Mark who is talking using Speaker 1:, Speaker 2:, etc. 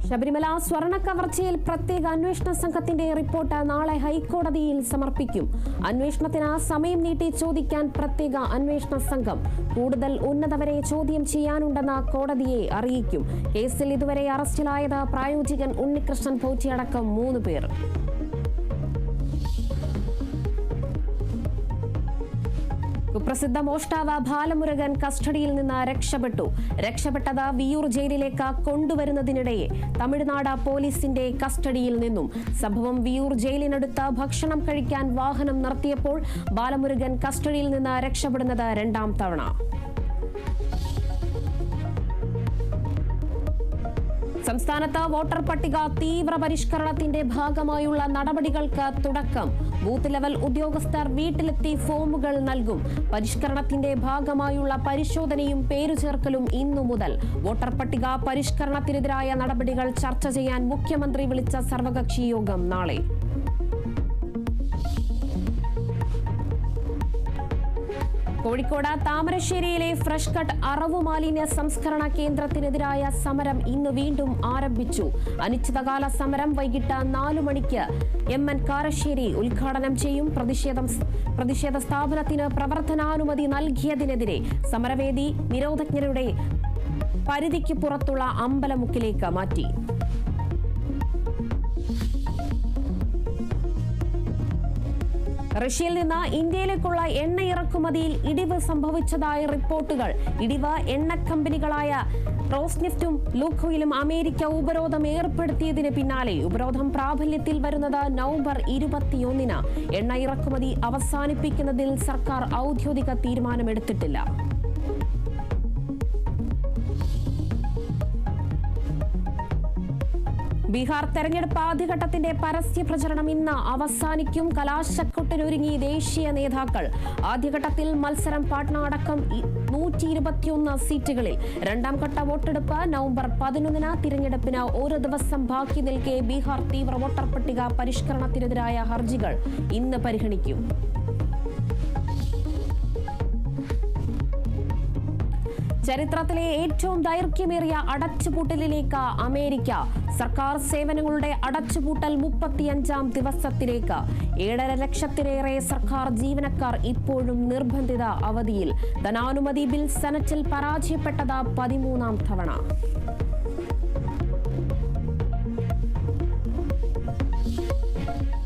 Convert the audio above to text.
Speaker 1: ശബരിമല സ്വർണ്ണ കവർച്ചയിൽ പ്രത്യേക അന്വേഷണ സംഘത്തിന്റെ റിപ്പോർട്ട് നാളെ ഹൈക്കോടതിയിൽ സമർപ്പിക്കും. അന്വേഷണത്തിന് സമയം നീട്ടി ചോദിക്കാൻ പ്രത്യേക അന്വേഷണ സംഘം. കൂടുതൽ ഉന്നതവരെ ചോദ്യം ചെയ്യാനുണ്ടെന്ന് കോടതിയെ അറിയിക്കും. കേസിൽ ഇതുവരെ അറസ്റ്റിലായത് പ്രായോജകൻ ഉണ്ണികൃഷ്ണൻ പോറ്റിയടക്കം 3 പേർ. കുപ്രസിദ്ധ മോഷ്ടാവ് ബാലമുരുകൻ കസ്റ്റഡിയിൽ നിന്ന് രക്ഷപ്പെട്ടത് വിയൂർ ജയിലിലേക്ക് കൊണ്ടുവരുന്നതിനിടെ തമിഴ്നാട് പോലീസിന്റെ കസ്റ്റഡിയിൽ നിന്നും. സംഭവം വിയൂർ ജയിലിനടുത്ത് ഭക്ഷണം കഴിക്കാൻ വാഹനം നിർത്തിയപ്പോൾ ബാലമുരുകൻ കസ്റ്റഡിയിൽ നിന്ന് രക്ഷപ്പെടുന്നത് 2ാം തവണ. സംസ്ഥാനത്ത് വോട്ടർ പട്ടിക തീവ്ര പരിഷ്കരണത്തിന്റെ ഭാഗമായുള്ള നടപടികൾക്ക് തുടക്കം. ബൂത്ത് ലെവൽ ഉദ്യോഗസ്ഥർ വീട്ടിലെത്തി ഫോമുകൾ നൽകും. പരിഷ്കരണത്തിന്റെ ഭാഗമായുള്ള പരിശോധനയും പേരുചേർക്കലും ഇന്നു മുതൽ. വോട്ടർ പട്ടിക പരിഷ്കരണത്തിനെതിരായ നടപടികൾ ചർച്ച ചെയ്യാൻ മുഖ്യമന്ത്രി വിളിച്ച സർവകക്ഷി യോഗം നാളെ. കോഴിക്കോട് താമരശ്ശേരിയിലെ ഫ്രഷ് കട്ട് അറവു മാലിന്യ സംസ്കരണ കേന്ദ്രത്തിനെതിരായ സമരം ഇന്ന് വീണ്ടും ആരംഭിച്ചു. അനിശ്ചിതകാല സമരം വൈകിട്ട് 4 മണിക്ക് MN കാരശ്ശേരി ഉദ്ഘാടനം ചെയ്യും. പ്രതിഷേധ സ്ഥാപനത്തിന് പ്രവർത്തനാനുമതി നൽകിയതിനെതിരെ സമരവേദി നിരോധജ്ഞരുടെ പരിധിക്ക് പുറത്തുള്ള അമ്പലമുക്കിലേക്ക് മാറ്റി. റഷ്യയിൽ നിന്ന് ഇന്ത്യയിലേക്കുള്ള എണ്ണ ഇറക്കുമതിയിൽ ഇടിവ് സംഭവിച്ചതായി റിപ്പോർട്ടുകൾ. ഇടിവ് എണ്ണ കമ്പനികളായ റോസ്നെഫ്റ്റും ലൂക്കോയിലും അമേരിക്ക ഉപരോധം ഏർപ്പെടുത്തിയതിന് പിന്നാലെ. ഉപരോധം പ്രാബല്യത്തിൽ വരുന്നത് നവംബർ 21-ന്. എണ്ണ ഇറക്കുമതി അവസാനിപ്പിക്കുന്നതിൽ സർക്കാർ ഔദ്യോഗിക തീരുമാനമെടുത്തിട്ടില്ല. ബീഹാർ തെരഞ്ഞെടുപ്പ് ആദ്യഘട്ടത്തിന്റെ പരസ്യ പ്രചരണം ഇന്ന് അവസാനിക്കും. കലാശക്കൊട്ടിനൊരുങ്ങി ദേശീയ നേതാക്കൾ. ആദ്യഘട്ടത്തിൽ മത്സരം പാട്ന അടക്കം 121 സീറ്റുകളിൽ. 2ാം ഘട്ട വോട്ടെടുപ്പ് നവംബർ 11-ന്. തിരഞ്ഞെടുപ്പിന് 1 ദിവസം ബാക്കി നിൽക്കെ ബീഹാർ തീവ്ര വോട്ടർ പട്ടിക പരിഷ്കരണത്തിനെതിരായ ഹർജികൾ ഇന്ന് പരിഗണിക്കും. ചരിത്രത്തിലെ ഏറ്റവും ദൈർഘ്യമേറിയ അടച്ചുപൂട്ടലിലേക്ക് അമേരിക്ക. സർക്കാർ സേവനങ്ങളുടെ അടച്ചുപൂട്ടൽ 35ാം ദിവസത്തിലേക്ക്. 7.5 ലക്ഷത്തിലേറെ സർക്കാർ ജീവനക്കാർ ഇപ്പോഴും നിർബന്ധിത അവധിയിൽ. ധനാനുമതി ബിൽ സെനറ്റിൽ പരാജയപ്പെട്ടത് 13ാം തവണ.